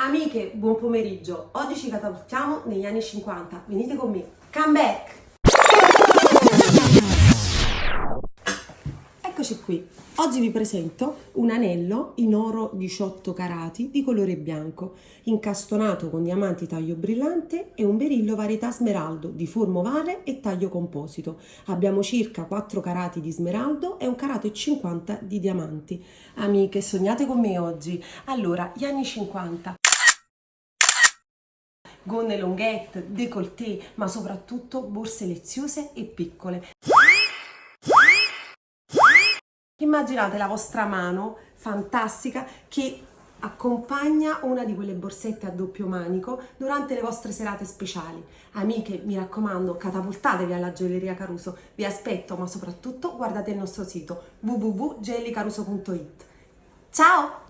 Amiche, buon pomeriggio. Oggi ci catapultiamo negli anni 50. Venite con me. Come back! Eccoci qui. Oggi vi presento un anello in oro 18 carati di colore bianco, incastonato con diamanti taglio brillante e un berillo varietà smeraldo di forma ovale e taglio composito. Abbiamo circa 4 carati di smeraldo e 1,50 carat di diamanti. Amiche, sognate con me oggi. Allora, gli anni 50. Gonne longhette, décolleté, ma soprattutto borse leziose e piccole. Immaginate la vostra mano fantastica che accompagna una di quelle borsette a doppio manico durante le vostre serate speciali. Amiche, mi raccomando, catapultatevi alla Gioielleria Caruso. Vi aspetto, ma soprattutto guardate il nostro sito www.joiellicaruso.it. Ciao!